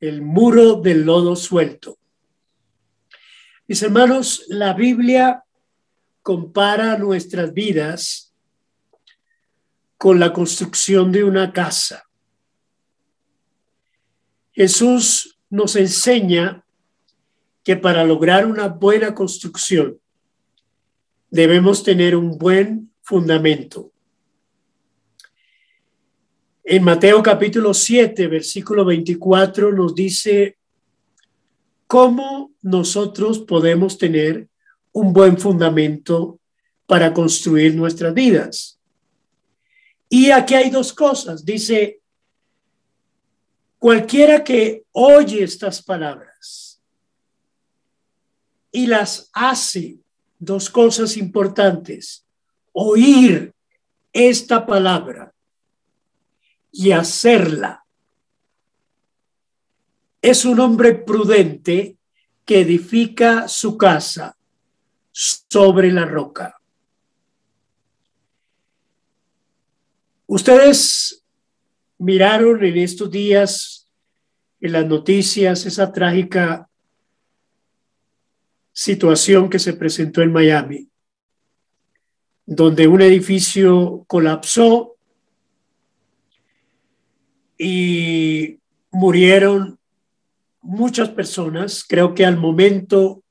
el muro del lodo suelto. Mis hermanos, la Biblia compara nuestras vidas con la construcción de una casa. Jesús nos enseña que para lograr una buena construcción debemos tener un buen fundamento. En Mateo capítulo 7, versículo 24 nos dice cómo nosotros podemos tener un buen fundamento para construir nuestras vidas. Y aquí hay dos cosas. Dice, cualquiera que oye estas palabras y las hace, dos cosas importantes, oír esta palabra y hacerla, es un hombre prudente que edifica su casa sobre la roca. Ustedes miraron en estos días en las noticias esa trágica situación que se presentó en Miami, donde un edificio colapsó y murieron muchas personas. Creo que al momento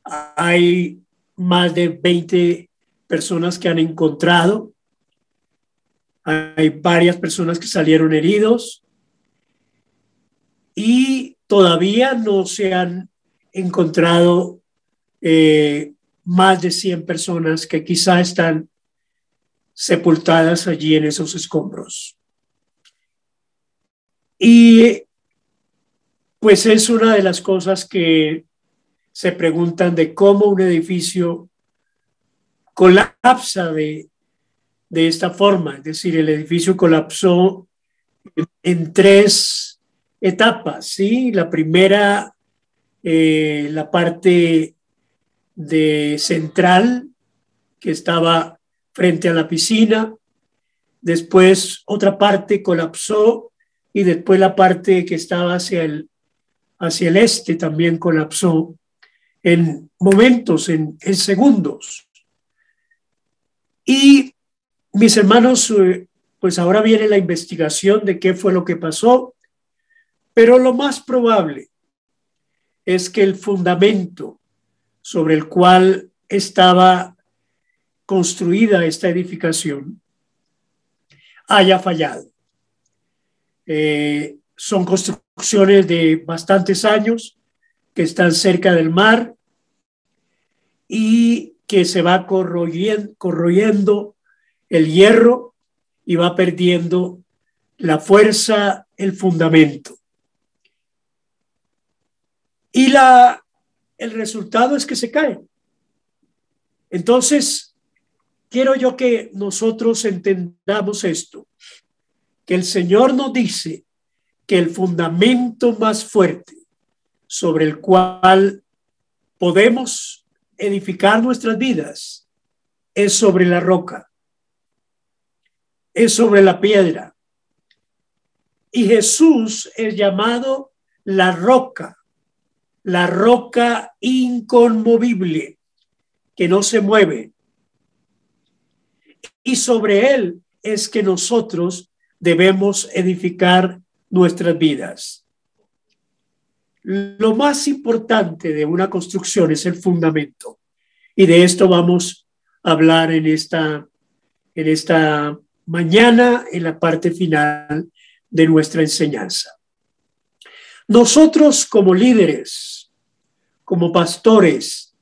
hay más de 20 personas que han encontrado. Hay varias personas que salieron heridos y todavía no se han encontrado más de 100 personas que quizá están sepultadas allí en esos escombros. Y pues es una de las cosas que se preguntan de cómo un edificio colapsa de esta forma. Es decir, el edificio colapsó en 3 etapas, ¿sí? La primera, la parte de central que estaba frente a la piscina. Después otra parte colapsó y después la parte que estaba hacia el este también colapsó en momentos, en segundos. Y mis hermanos, pues ahora viene la investigación de qué fue lo que pasó, pero lo más probable es que el fundamento sobre el cual estaba construida esta edificación haya fallado. Son construcciones de bastantes años que están cerca del mar y que se va corroyendo el hierro y va perdiendo la fuerza, el fundamento. Y el resultado es que se cae. Entonces, quiero yo que nosotros entendamos esto, que el Señor nos dice que el fundamento más fuerte sobre el cual podemos edificar nuestras vidas es sobre la roca, es sobre la piedra. Y Jesús es llamado la roca inconmovible, que no se mueve. Y sobre él es que nosotros debemos edificar nuestras vidas. Lo más importante de una construcción es el fundamento. Y de esto vamos a hablar en esta mañana, en la parte final de nuestra enseñanza. Nosotros como líderes, como pastores,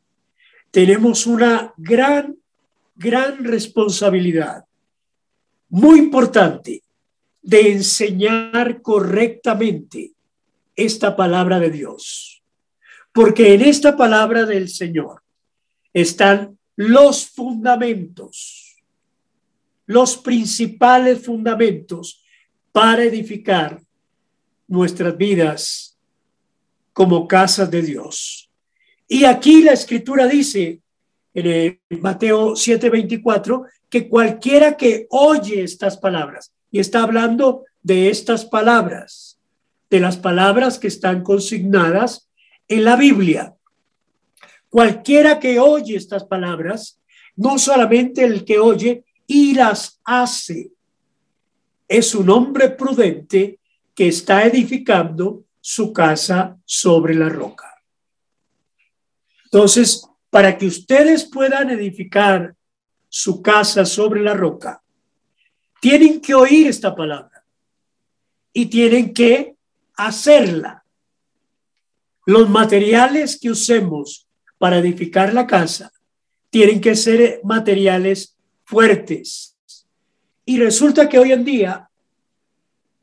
tenemos una gran responsabilidad, muy importante, de enseñar correctamente esta palabra de Dios. Porque en esta palabra del Señor están los fundamentos, los principales fundamentos para edificar nuestras vidas como casas de Dios. Y aquí la Escritura dice en Mateo 7:24 que cualquiera que oye estas palabras, y está hablando de estas palabras, de las palabras que están consignadas en la Biblia. Cualquiera que oye estas palabras, no solamente el que oye y las hace, es un hombre prudente que está edificando su casa sobre la roca. Entonces, para que ustedes puedan edificar su casa sobre la roca, tienen que oír esta palabra y tienen que hacerla. Los materiales que usemos para edificar la casa tienen que ser materiales fuertes. Y resulta que hoy en día,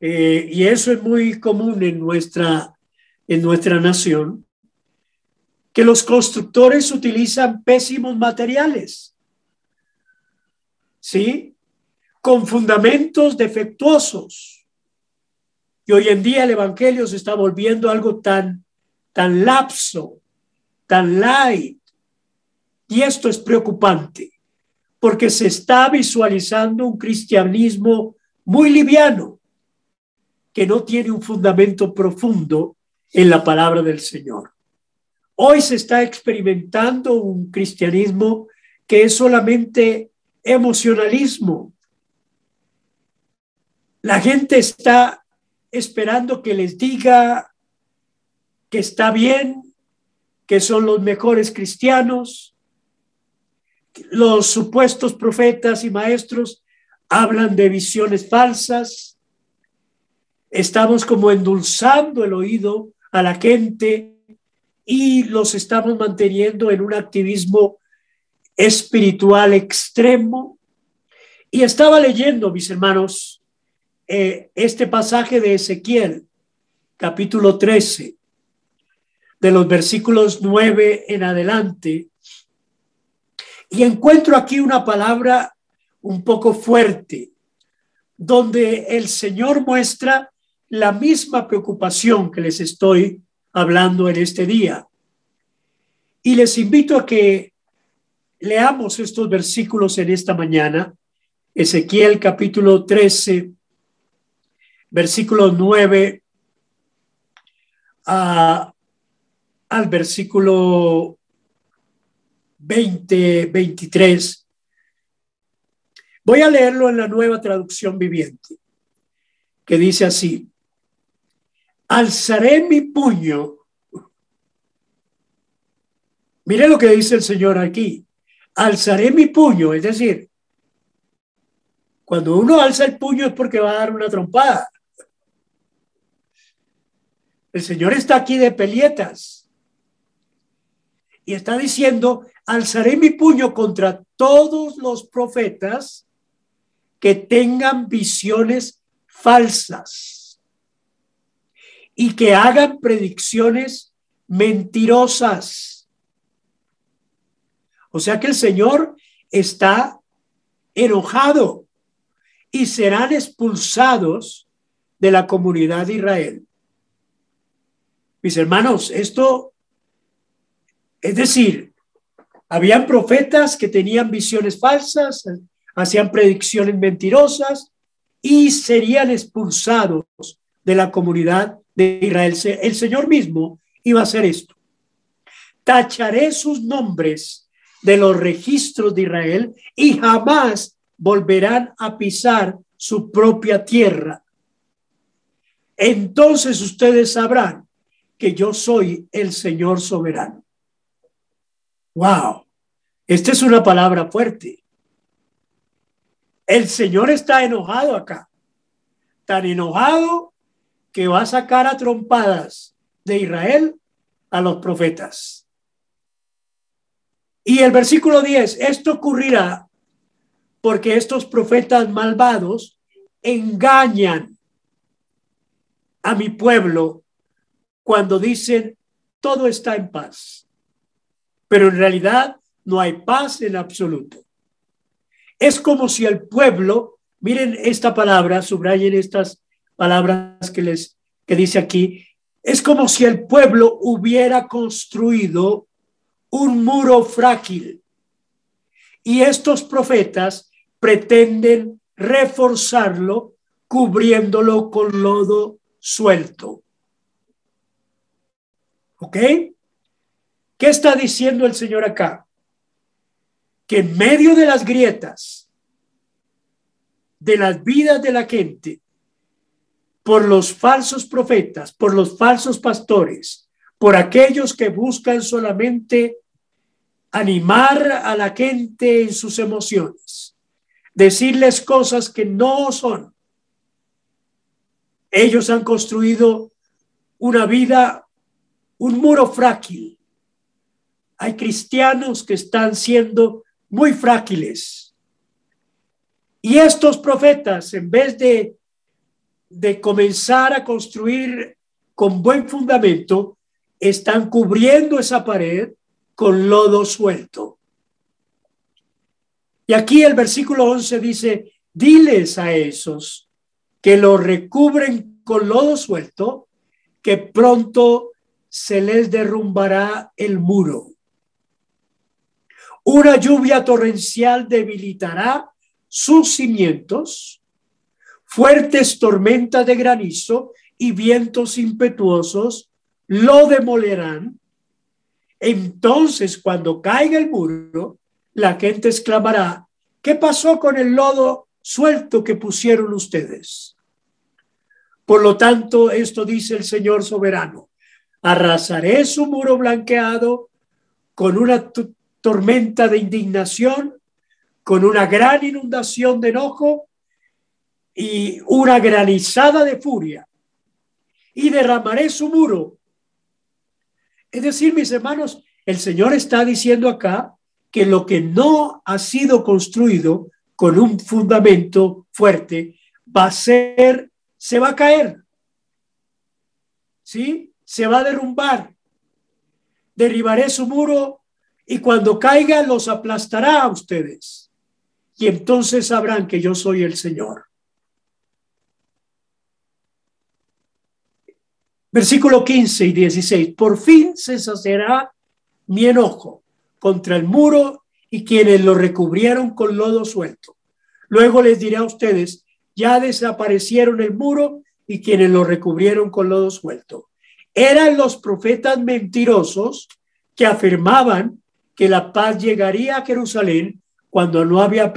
y eso es muy común en nuestra nación, que los constructores utilizan pésimos materiales, ¿sí? Con fundamentos defectuosos. Y hoy en día el evangelio se está volviendo algo tan lapso, tan light. Y esto es preocupante, porque se está visualizando un cristianismo muy liviano, que no tiene un fundamento profundo en la palabra del Señor. Hoy se está experimentando un cristianismo que es solamente emocionalismo. La gente está esperando que les diga que está bien, que son los mejores cristianos. Los supuestos profetas y maestros hablan de visiones falsas. Estamos como endulzando el oído a la gente y los estamos manteniendo en un activismo espiritual extremo. Y estaba leyendo, mis hermanos, este pasaje de Ezequiel, capítulo 13, de los versículos 9 en adelante, y encuentro aquí una palabra un poco fuerte, donde el Señor muestra la misma preocupación que les estoy hablando en este día. Y les invito a que leamos estos versículos en esta mañana. Ezequiel capítulo 13, versículo 9 al versículo 23. Voy a leerlo en la Nueva Traducción Viviente, que dice así: alzaré mi puño. Mire lo que dice el Señor aquí. Alzaré mi puño, es decir, cuando uno alza el puño es porque va a dar una trompada. El Señor está aquí de pelietas y está diciendo: alzaré mi puño contra todos los profetas que tengan visiones falsas y que hagan predicciones mentirosas. O sea que el Señor está enojado y serán expulsados de la comunidad de Israel. Mis hermanos, esto, es decir, habían profetas que tenían visiones falsas, hacían predicciones mentirosas y serían expulsados de la comunidad de Israel. El Señor mismo iba a hacer esto. Tacharé sus nombres de los registros de Israel y jamás volverán a pisar su propia tierra. Entonces ustedes sabrán que yo soy el Señor soberano. Wow, esta es una palabra fuerte. El Señor está enojado acá, tan enojado que va a sacar a trompadas de Israel a los profetas. Y el versículo 10, esto ocurrirá porque estos profetas malvados engañan a mi pueblo cuando dicen todo está en paz, pero en realidad no hay paz en absoluto. Es como si el pueblo, miren esta palabra, subrayen estas palabras que dice aquí, es como si el pueblo hubiera construido un muro frágil y estos profetas pretenden reforzarlo cubriéndolo con lodo suelto. ¿Ok? ¿Qué está diciendo el Señor acá? Que en medio de las grietas de las vidas de la gente, por los falsos profetas, por los falsos pastores, por aquellos que buscan solamente animar a la gente en sus emociones, decirles cosas que no son. Ellos han construido una vida, un muro frágil. Hay cristianos que están siendo muy frágiles. Y estos profetas, en vez de comenzar a construir con buen fundamento, están cubriendo esa pared con lodo suelto. Y aquí el versículo 11 dice, diles a esos que lo recubren con lodo suelto, que pronto se les derrumbará el muro. Una lluvia torrencial debilitará sus cimientos, fuertes tormentas de granizo y vientos impetuosos lo demolerán. Entonces, cuando caiga el muro, la gente exclamará, ¿qué pasó con el lodo suelto que pusieron ustedes? Por lo tanto, esto dice el Señor soberano, arrasaré su muro blanqueado con una tormenta de indignación, con una gran inundación de enojo y una granizada de furia, y derramaré su muro. Es decir, mis hermanos, el Señor está diciendo acá que lo que no ha sido construido con un fundamento fuerte se va a caer, ¿sí? Se va a derrumbar. Derribaré su muro y cuando caiga los aplastará a ustedes. Y entonces sabrán que yo soy el Señor. Versículo 15 y 16. Por fin se saciará mi enojo contra el muro y quienes lo recubrieron con lodo suelto. Luego les diré a ustedes, ya desaparecieron el muro y quienes lo recubrieron con lodo suelto. Eran los profetas mentirosos que afirmaban que la paz llegaría a Jerusalén cuando no había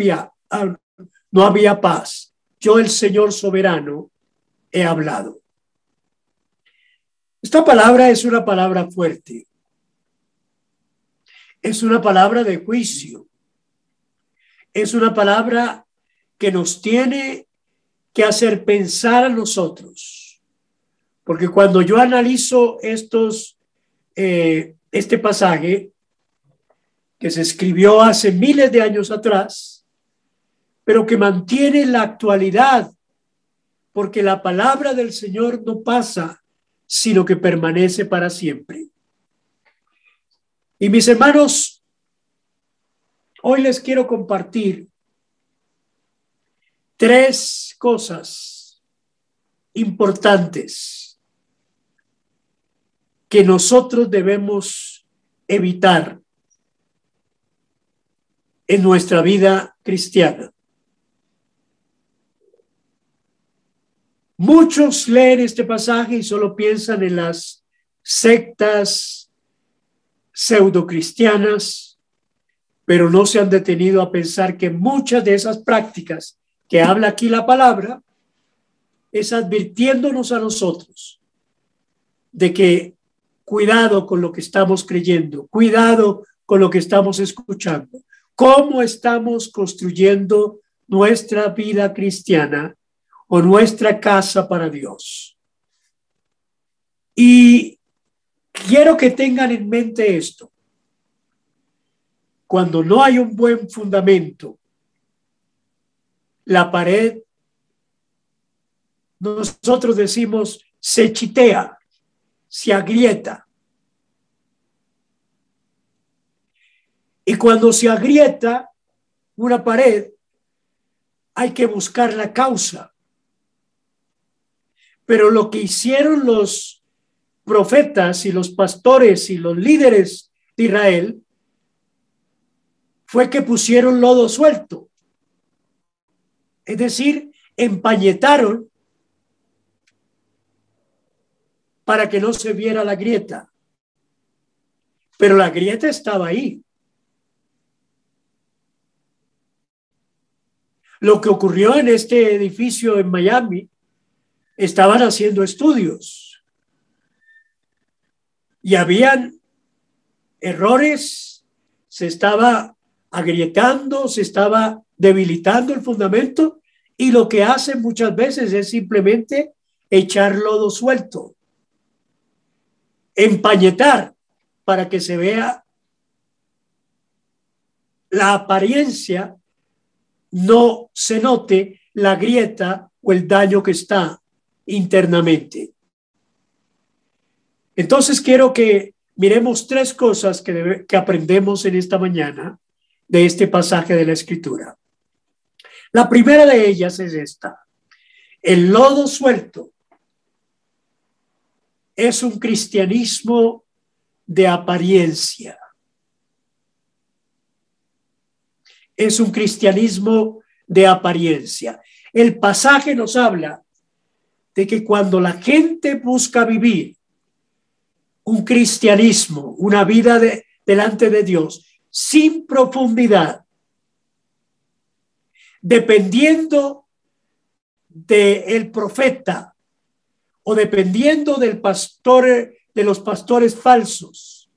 paz. Yo, el Señor soberano, he hablado. Esta palabra es una palabra fuerte. Es una palabra de juicio. Es una palabra que nos tiene que hacer pensar a nosotros. Porque cuando yo analizo este pasaje que se escribió hace miles de años atrás, pero que mantiene la actualidad, porque la palabra del Señor no pasa, sino que permanece para siempre. Y mis hermanos, hoy les quiero compartir 3 cosas importantes que nosotros debemos evitar en nuestra vida cristiana. Muchos leen este pasaje y solo piensan en las sectas pseudocristianas, pero no se han detenido a pensar que muchas de esas prácticas que habla aquí la palabra es advirtiéndonos a nosotros de que cuidado con lo que estamos creyendo, cuidado con lo que estamos escuchando, cómo estamos construyendo nuestra vida cristiana o nuestra casa para Dios. Y quiero que tengan en mente esto. Cuando no hay un buen fundamento, la pared, nosotros decimos, se chitea, se agrieta. Y cuando se agrieta una pared, hay que buscar la causa. Pero lo que hicieron los profetas y los pastores y los líderes de Israel fue que pusieron lodo suelto. Es decir, empañetaron para que no se viera la grieta. pero la grieta estaba ahí. Lo que ocurrió en este edificio en Miami, estaban haciendo estudios y habían errores, se estaba agrietando, se estaba debilitando el fundamento, y lo que hacen muchas veces es simplemente echar lodo suelto, empañetar para que se vea la apariencia, no se note la grieta o el daño que está internamente. Entonces quiero que miremos tres cosas que aprendemos en esta mañana de este pasaje de la Escritura. La primera de ellas es esta: el lodo suelto es un cristianismo de apariencia. Es un cristianismo de apariencia. El pasaje nos habla de que cuando la gente busca vivir un cristianismo, una vida delante de Dios, sin profundidad, dependiendo del profeta o dependiendo del pastor, de los pastores falsos,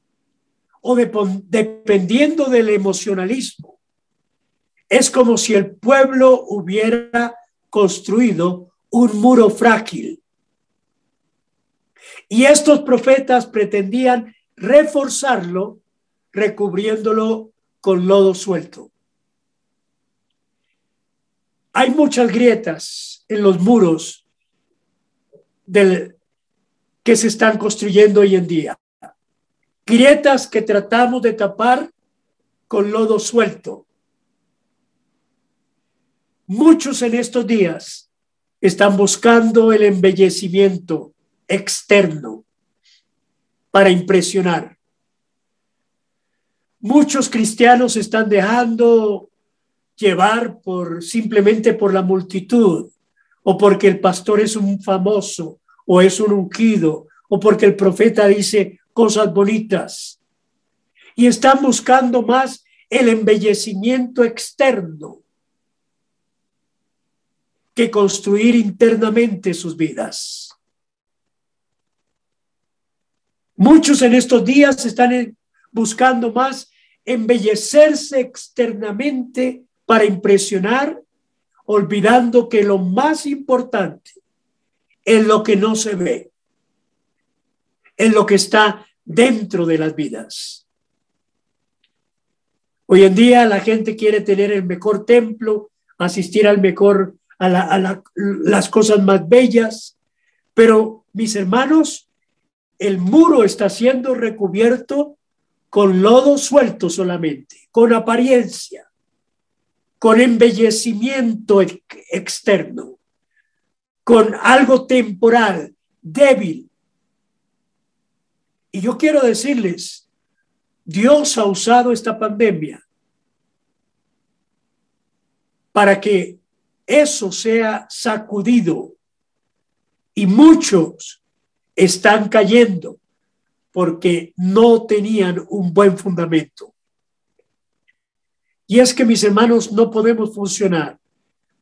o dependiendo del emocionalismo, es como si el pueblo hubiera construido un muro frágil. Y estos profetas pretendían reforzarlo, recubriéndolo con lodo suelto. Hay muchas grietas en los muros que se están construyendo hoy en día. Grietas que tratamos de tapar con lodo suelto. Muchos en estos días están buscando el embellecimiento externo para impresionar. Muchos cristianos están dejando llevar simplemente por la multitud, o porque el pastor es un famoso, o es un ungido, o porque el profeta dice cosas bonitas, y están buscando más el embellecimiento externo que construir internamente sus vidas. Muchos en estos días están buscando más embellecerse externamente para impresionar, olvidando que lo más importante es lo que no se ve, es lo que está dentro de las vidas. Hoy en día la gente quiere tener el mejor templo, asistir al mejor, las cosas más bellas, pero mis hermanos, el muro está siendo recubierto con lodo suelto solamente, con apariencia, con embellecimiento externo, con algo temporal, débil. Y yo quiero decirles, Dios ha usado esta pandemia para que eso sea sacudido, y muchos están cayendo porque no tenían un buen fundamento. Y es que, mis hermanos, no podemos funcionar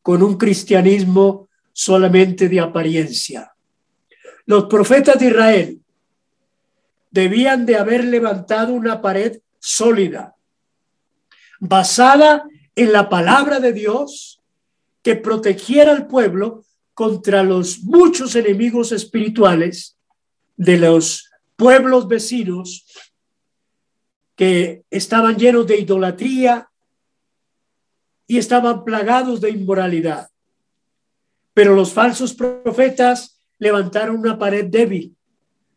con un cristianismo solamente de apariencia. Los profetas de Israel debían de haber levantado una pared sólida, basada en la palabra de Dios, que protegiera al pueblo contra los muchos enemigos espirituales de los pueblos vecinos que estaban llenos de idolatría y estaban plagados de inmoralidad. Pero los falsos profetas levantaron una pared débil,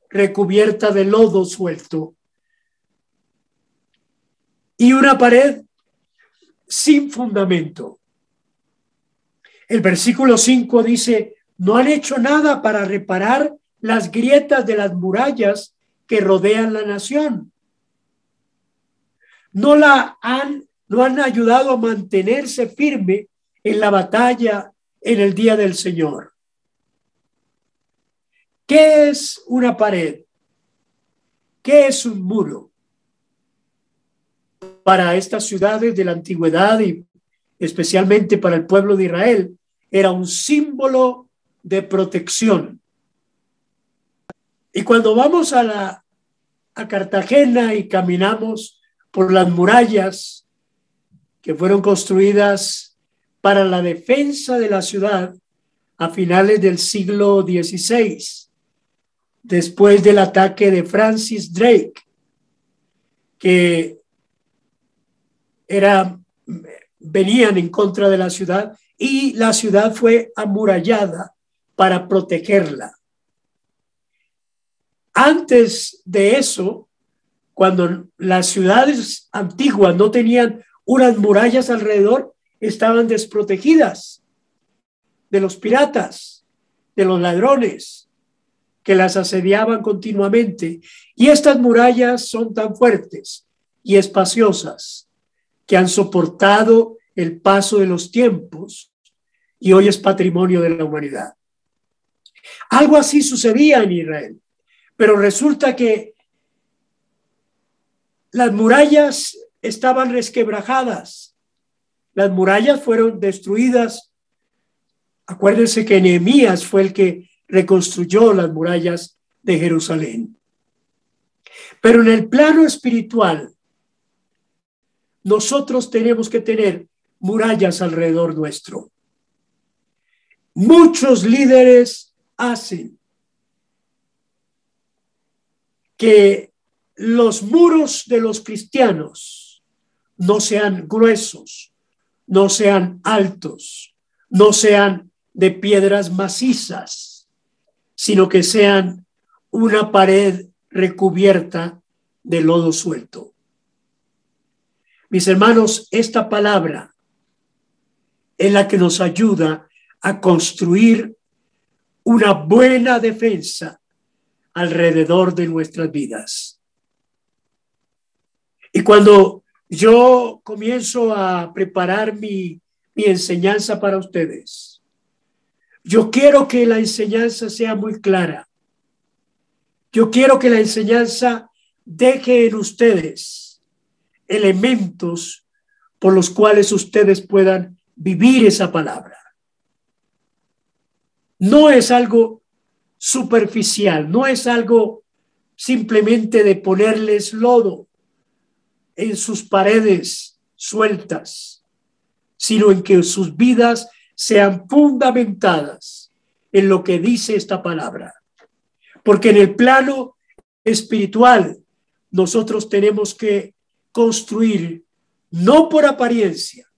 recubierta de lodo suelto, y una pared sin fundamento. El versículo 5 dice: no han hecho nada para reparar las grietas de las murallas que rodean la nación. No han ayudado a mantenerse firme en la batalla en el día del Señor. ¿Qué es una pared? ¿Qué es un muro? para estas ciudades de la antigüedad y especialmente para el pueblo de Israel, era un símbolo de protección. Y cuando vamos a Cartagena y caminamos por las murallas que fueron construidas para la defensa de la ciudad a finales del siglo XVI, después del ataque de Francis Drake, que venían en contra de la ciudad y la ciudad fue amurallada para protegerla. Antes de eso, cuando las ciudades antiguas no tenían unas murallas alrededor, estaban desprotegidas de los piratas, de los ladrones que las asediaban continuamente. Y estas murallas son tan fuertes y espaciosas que han soportado el paso de los tiempos y hoy es patrimonio de la humanidad. Algo así sucedía en Israel, pero resulta que las murallas estaban resquebrajadas, las murallas fueron destruidas. Acuérdense que Nehemías fue el que reconstruyó las murallas de Jerusalén. Pero en el plano espiritual, nosotros tenemos que tener murallas alrededor nuestro. Muchos líderes hacen que los muros de los cristianos no sean gruesos, no sean altos, no sean de piedras macizas, sino que sean una pared recubierta de lodo suelto. Mis hermanos, esta palabra es la que nos ayuda a construir una buena defensa alrededor de nuestras vidas. Y cuando yo comienzo a preparar mi enseñanza para ustedes, yo quiero que la enseñanza sea muy clara. Yo quiero que la enseñanza deje en ustedes elementos por los cuales ustedes puedan vivir esa palabra. No es algo superficial, no es algo simplemente de ponerles lodo en sus paredes sueltas, sino en que sus vidas sean fundamentadas en lo que dice esta palabra. Porque en el plano espiritual nosotros tenemos que construir no por apariencia,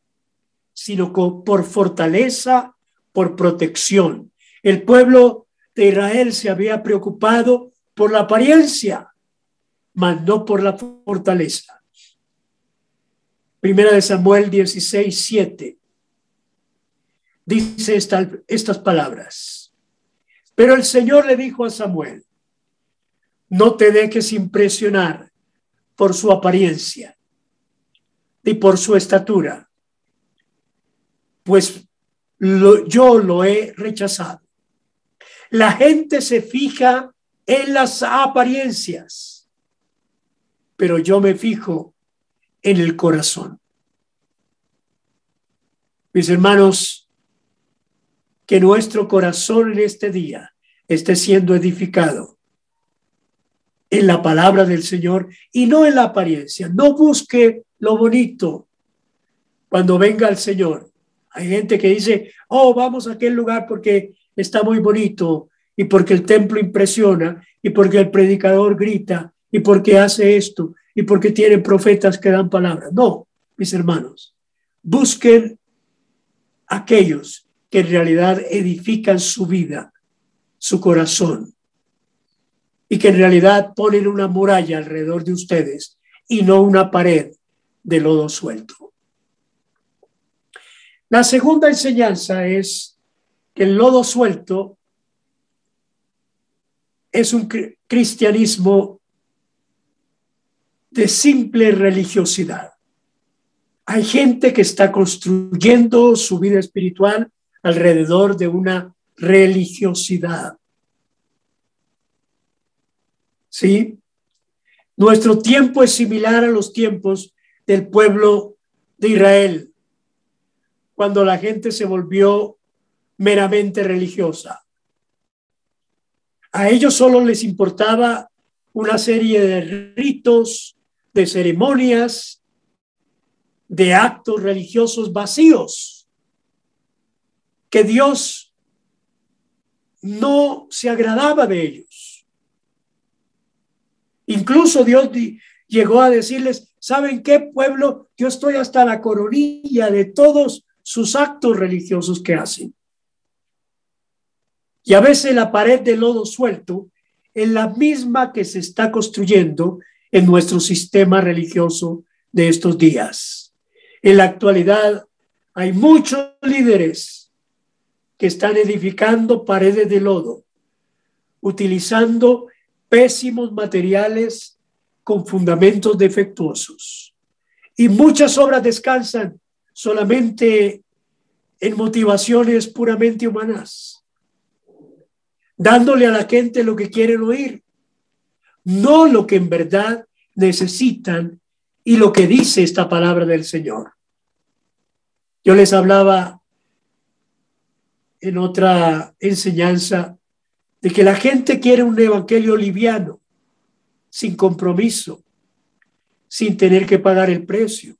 sino por fortaleza, por protección. El pueblo de Israel se había preocupado por la apariencia, mas no por la fortaleza. Primera de Samuel 16:7 dice estas palabras. Pero el Señor le dijo a Samuel: no te dejes impresionar por su apariencia ni por su estatura, pues yo lo he rechazado. La gente se fija en las apariencias, pero yo me fijo en el corazón. Mis hermanos, que nuestro corazón en este día esté siendo edificado en la palabra del Señor y no en la apariencia. No busque lo bonito cuando venga el Señor. Hay gente que dice, oh, vamos a aquel lugar porque está muy bonito y porque el templo impresiona y porque el predicador grita y porque hace esto y porque tiene profetas que dan palabras. No, mis hermanos, busquen aquellos que en realidad edifican su vida, su corazón, y que en realidad ponen una muralla alrededor de ustedes y no una pared de lodo suelto. La segunda enseñanza es que el lodo suelto es un cristianismo de simple religiosidad. Hay gente que está construyendo su vida espiritual alrededor de una religiosidad. ¿Sí? Nuestro tiempo es similar a los tiempos del pueblo de Israel cuando la gente se volvió meramente religiosa. A ellos solo les importaba una serie de ritos, de ceremonias, de actos religiosos vacíos, que Dios no se agradaba de ellos. Incluso Dios llegó a decirles: ¿saben qué, pueblo? Yo estoy hasta la coronilla de todos sus actos religiosos que hacen. Y a veces la pared de lodo suelto es la misma que se está construyendo en nuestro sistema religioso de estos días. En la actualidad hay muchos líderes que están edificando paredes de lodo, utilizando pésimos materiales con fundamentos defectuosos. Y muchas obras descansan solamente en motivaciones puramente humanas, dándole a la gente lo que quieren oír, no lo que en verdad necesitan y lo que dice esta palabra del Señor. Yo les hablaba en otra enseñanza de que la gente quiere un evangelio liviano, sin compromiso, sin tener que pagar el precio,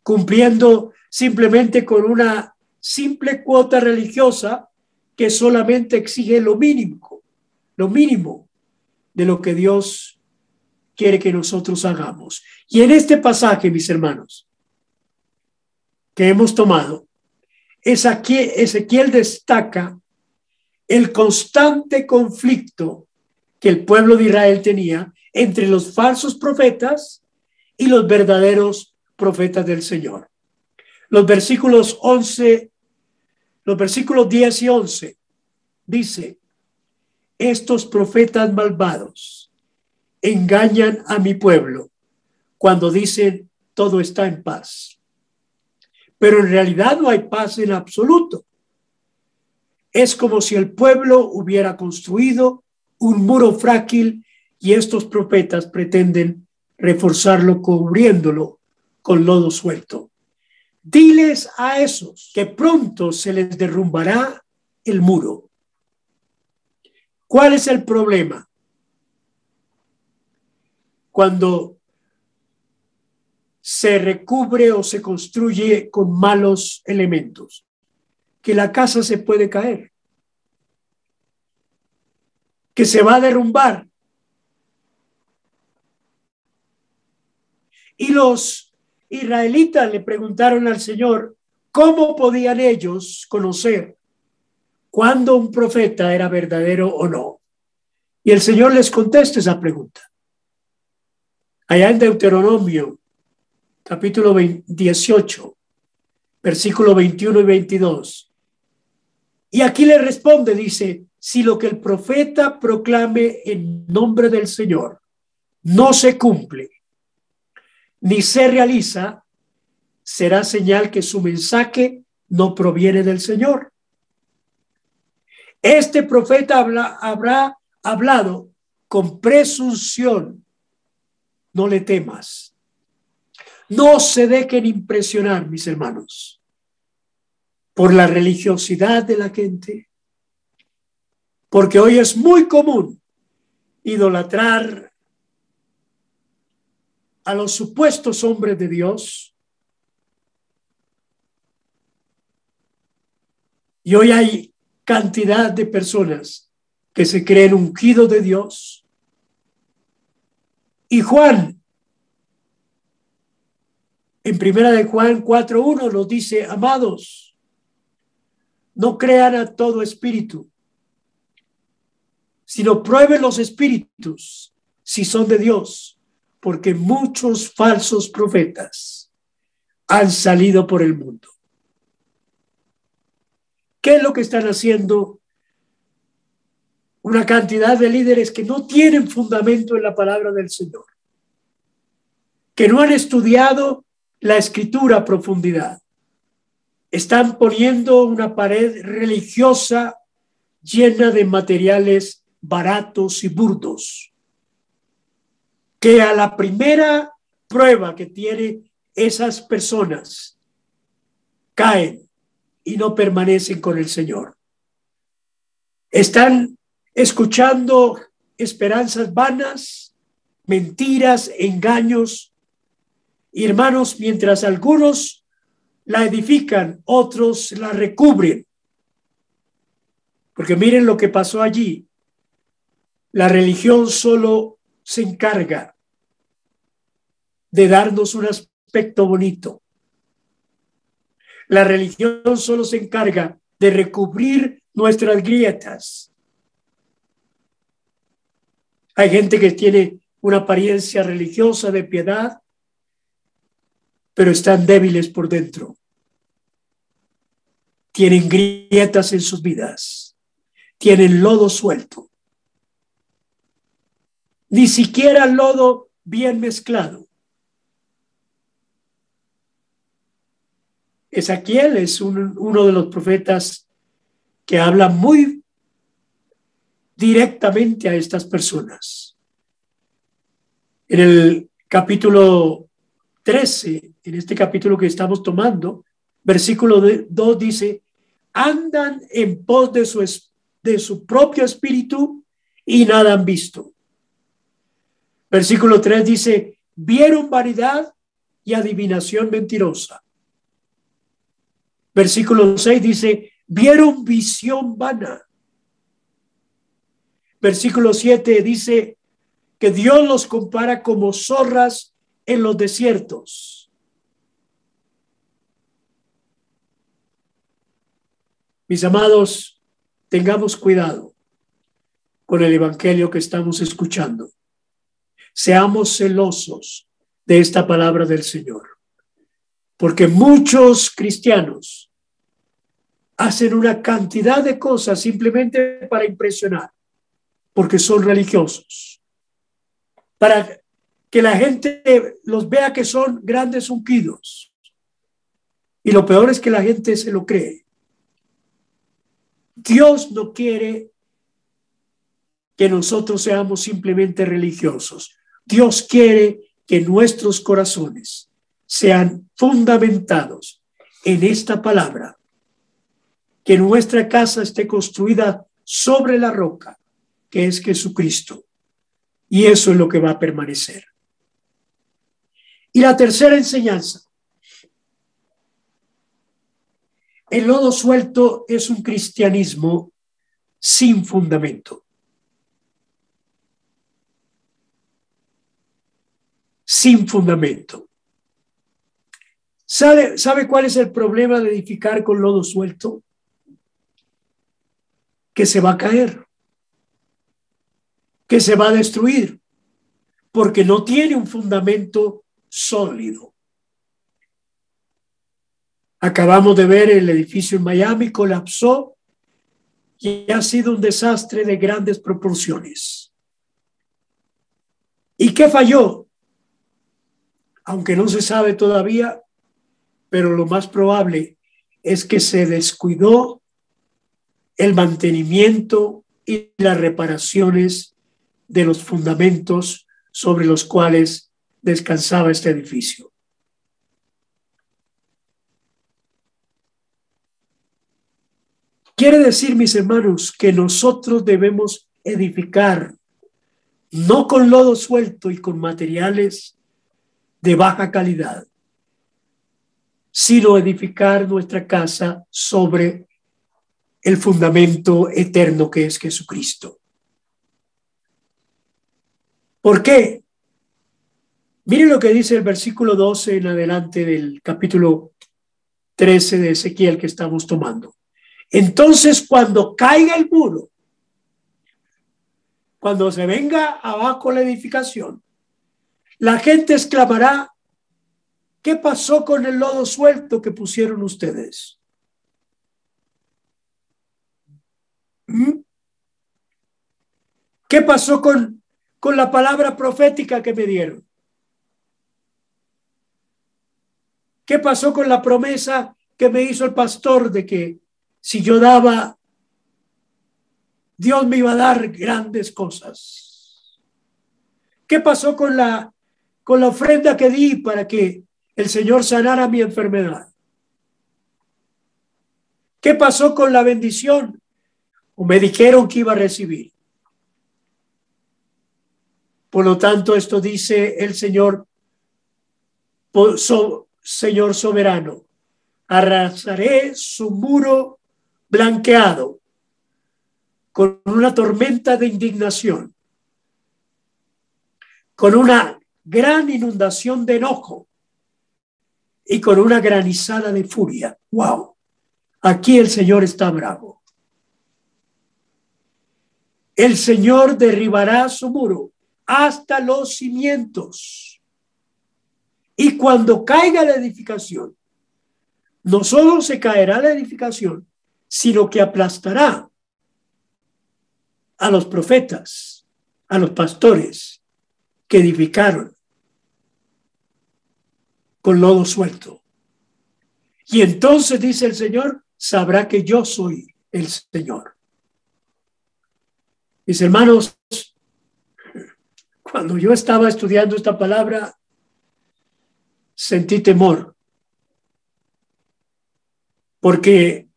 cumpliendo simplemente con una simple cuota religiosa que solamente exige lo mínimo de lo que Dios quiere que nosotros hagamos. Y en este pasaje, mis hermanos, que hemos tomado, Ezequiel destaca el constante conflicto que el pueblo de Israel tenía entre los falsos profetas y los verdaderos profetas del Señor. Los versículos 10 y 11 dice: estos profetas malvados engañan a mi pueblo cuando dicen todo está en paz, pero en realidad no hay paz en absoluto. Es como si el pueblo hubiera construido un muro frágil y estos profetas pretenden reforzarlo cubriéndolo con lodo suelto. Diles a esos que pronto se les derrumbará el muro. ¿Cuál es el problema? Cuando se recubre o se construye con malos elementos, que la casa se puede caer, que se va a derrumbar. Y los israelitas le preguntaron al Señor cómo podían ellos conocer cuándo un profeta era verdadero o no. Y el Señor les contesta esa pregunta. Allá en Deuteronomio, capítulo 18, versículo 21 y 22. Y aquí le responde, dice: si lo que el profeta proclame en nombre del Señor no se cumple ni se realiza, será señal que su mensaje no proviene del Señor. Este profeta habrá hablado con presunción. No le temas. No se dejen impresionar, mis hermanos, por la religiosidad de la gente, porque hoy es muy común idolatrar a los supuestos hombres de Dios. Y hoy hay cantidad de personas que se creen ungidos de Dios. Y Juan, en primera de Juan 4:1 nos dice: amados, no crean a todo espíritu, sino prueben los espíritus si son de Dios, porque muchos falsos profetas han salido por el mundo. ¿Qué es lo que están haciendo una cantidad de líderes que no tienen fundamento en la palabra del Señor, que no han estudiado la escritura a profundidad? Están poniendo una pared religiosa llena de materiales baratos y burdos, que a la primera prueba que tiene esas personas, caen y no permanecen con el Señor. Están escuchando esperanzas vanas, mentiras, engaños. Y hermanos, mientras algunos la edifican, otros la recubren. Porque miren lo que pasó allí. La religión solo se encarga de darnos un aspecto bonito. La religión solo se encarga de recubrir nuestras grietas. Hay gente que tiene una apariencia religiosa de piedad, pero están débiles por dentro. Tienen grietas en sus vidas. Tienen lodo suelto. Ni siquiera lodo bien mezclado. Ezequiel es uno de los profetas que habla muy directamente a estas personas. En el capítulo 13, en este capítulo que estamos tomando, versículo 2 dice: andan en pos de su propio espíritu y nada han visto. Versículo 3 dice: vieron vanidad y adivinación mentirosa. Versículo 6 dice: vieron visión vana. Versículo 7 dice que Dios los compara como zorras en los desiertos. Mis amados, tengamos cuidado con el evangelio que estamos escuchando. Seamos celosos de esta palabra del Señor, porque muchos cristianos hacen una cantidad de cosas simplemente para impresionar, porque son religiosos, para que la gente los vea que son grandes ungidos. Y lo peor es que la gente se lo cree. Dios no quiere que nosotros seamos simplemente religiosos. Dios quiere que nuestros corazones sean fundamentados en esta palabra, que nuestra casa esté construida sobre la roca, que es Jesucristo. Y eso es lo que va a permanecer. Y la tercera enseñanza: el lodo suelto es un cristianismo sin fundamento. Sin fundamento. ¿Sabe cuál es el problema de edificar con lodo suelto? Que se va a caer, que se va a destruir, porque no tiene un fundamento sólido. Acabamos de ver el edificio en Miami, colapsó y ha sido un desastre de grandes proporciones. ¿Y qué falló? Aunque no se sabe todavía, pero lo más probable es que se descuidó el mantenimiento y las reparaciones de los fundamentos sobre los cuales descansaba este edificio. Quiere decir, mis hermanos, que nosotros debemos edificar no con lodo suelto y con materiales de baja calidad, sino edificar nuestra casa sobre el fundamento eterno que es Jesucristo. ¿Por qué? Miren lo que dice el versículo 12 en adelante del capítulo 13 de Ezequiel que estamos tomando. Entonces, cuando caiga el muro, cuando se venga abajo la edificación, la gente exclamará: ¿qué pasó con el lodo suelto que pusieron ustedes? ¿Qué pasó con la palabra profética que me dieron? ¿Qué pasó con la promesa que me hizo el pastor de que si yo daba, Dios me iba a dar grandes cosas? ¿Qué pasó con la con la ofrenda que di para que el Señor sanara mi enfermedad? ¿Qué pasó con la bendición? O me dijeron que iba a recibir. Por lo tanto, esto dice el Señor, Señor soberano: arrasaré su muro blanqueado con una tormenta de indignación, con una gran inundación de enojo y con una granizada de furia. ¡Wow! Aquí el Señor está bravo. El Señor derribará su muro hasta los cimientos. Y cuando caiga la edificación, no solo se caerá la edificación, sino que aplastará a los profetas, a los pastores que edificaron con lodo suelto. Y entonces, dice el Señor, sabrá que yo soy el Señor. Mis hermanos, cuando yo estaba estudiando esta palabra, sentí temor, porque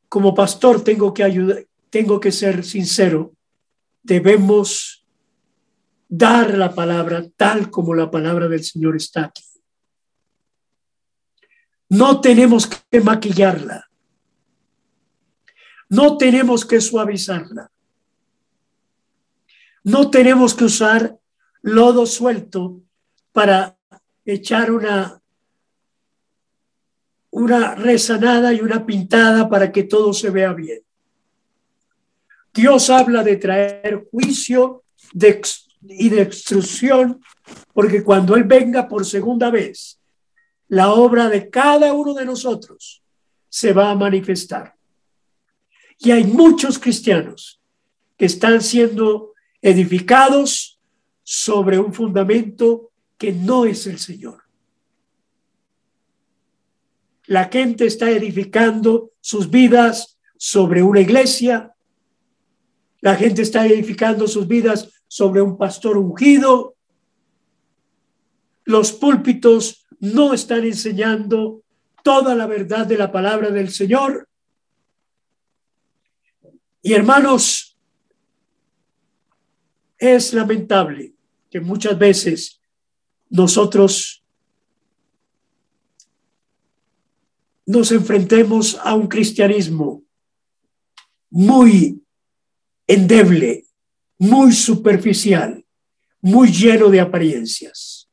como pastor tengo que ser sincero. Debemos dar la palabra tal como la palabra del Señor está aquí. No tenemos que maquillarla. No tenemos que suavizarla. No tenemos que usar lodo suelto para echar una rezanada y una pintada para que todo se vea bien. Dios habla de traer juicio y de destrucción, porque cuando Él venga por segunda vez, la obra de cada uno de nosotros se va a manifestar. Y hay muchos cristianos que están siendo edificados sobre un fundamento que no es el Señor. La gente está edificando sus vidas sobre una iglesia. La gente está edificando sus vidas sobre un pastor ungido. Los púlpitos no están enseñando toda la verdad de la palabra del Señor. Y hermanos, es lamentable que muchas veces nosotros nos enfrentemos a un cristianismo muy endeble, muy superficial, muy lleno de apariencias.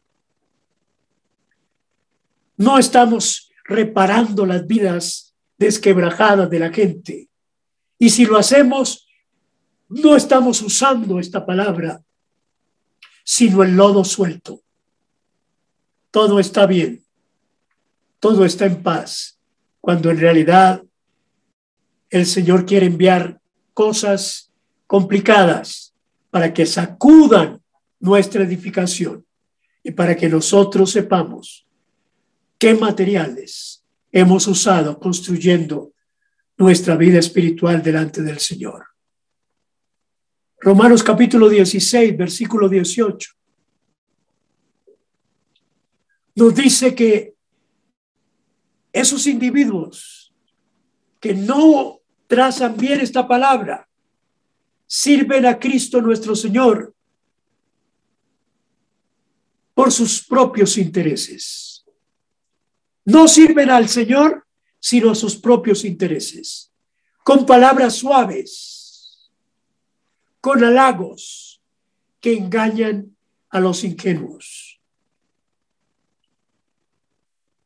No estamos reparando las vidas desquebrajadas de la gente. Y si lo hacemos, no estamos usando esta palabra, sino el lodo suelto. Todo está bien, todo está en paz, cuando en realidad el Señor quiere enviar cosas complicadas para que sacudan nuestra edificación y para que nosotros sepamos qué materiales hemos usado construyendo nuestra vida espiritual delante del Señor. Romanos capítulo 16, versículo 18. Nos dice que esos individuos que no trazan bien esta palabra sirven a Cristo nuestro Señor por sus propios intereses. No sirven al Señor, sino a sus propios intereses, con palabras suaves, con halagos que engañan a los ingenuos.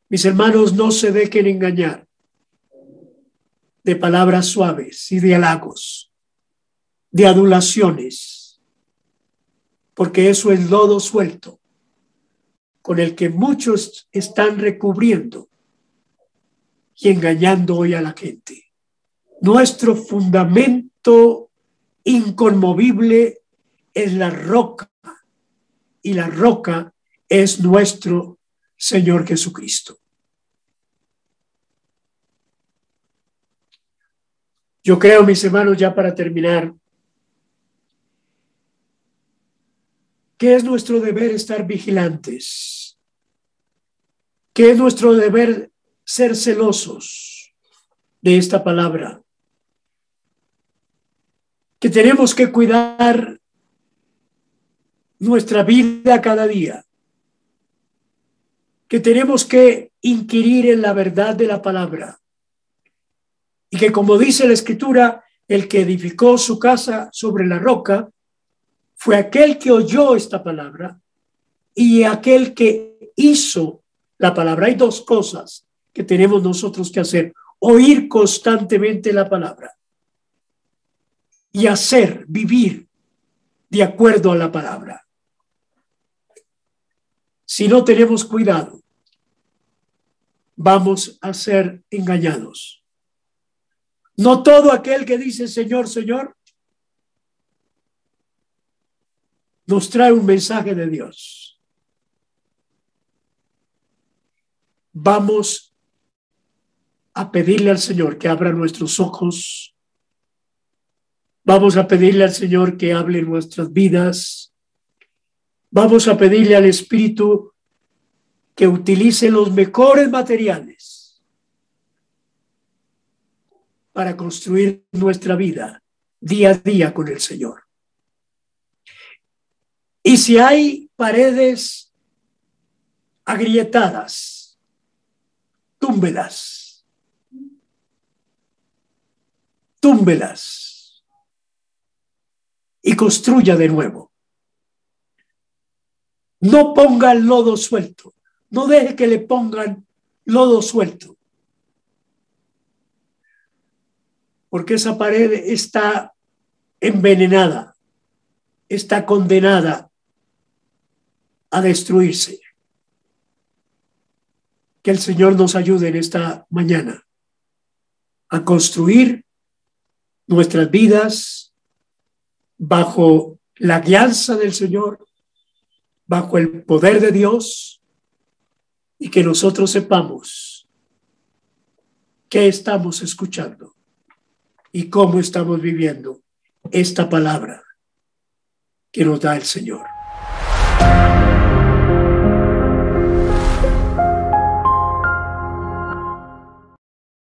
Mis hermanos, no se dejen engañar de palabras suaves y de halagos, de adulaciones, porque eso es lodo suelto con el que muchos están recubriendo y engañando hoy a la gente. Nuestro fundamento inconmovible es la roca, y la roca es nuestro Señor Jesucristo. Yo creo, mis hermanos, ya para terminar, que es nuestro deber estar vigilantes, que es nuestro deber ser celosos de esta palabra, que tenemos que cuidar nuestra vida cada día, que tenemos que inquirir en la verdad de la palabra y que, como dice la Escritura, el que edificó su casa sobre la roca fue aquel que oyó esta palabra y aquel que hizo la palabra. Hay dos cosas que tenemos nosotros que hacer: oír constantemente la palabra y hacer, vivir de acuerdo a la palabra. Si no tenemos cuidado, vamos a ser engañados. No todo aquel que dice Señor, Señor, nos trae un mensaje de Dios. Vamos a pedirle al Señor que abra nuestros ojos. Vamos a pedirle al Señor que hable en nuestras vidas. Vamos a pedirle al Espíritu que utilice los mejores materiales para construir nuestra vida día a día con el Señor. Y si hay paredes agrietadas, túmbelas. Túmbelas y construya de nuevo. No ponga el lodo suelto. No deje que le pongan lodo suelto. Porque esa pared está envenenada, está condenada a destruirse. Que el Señor nos ayude en esta mañana a construir nuestras vidas bajo la guianza del Señor, bajo el poder de Dios, y que nosotros sepamos qué estamos escuchando y cómo estamos viviendo esta palabra que nos da el Señor.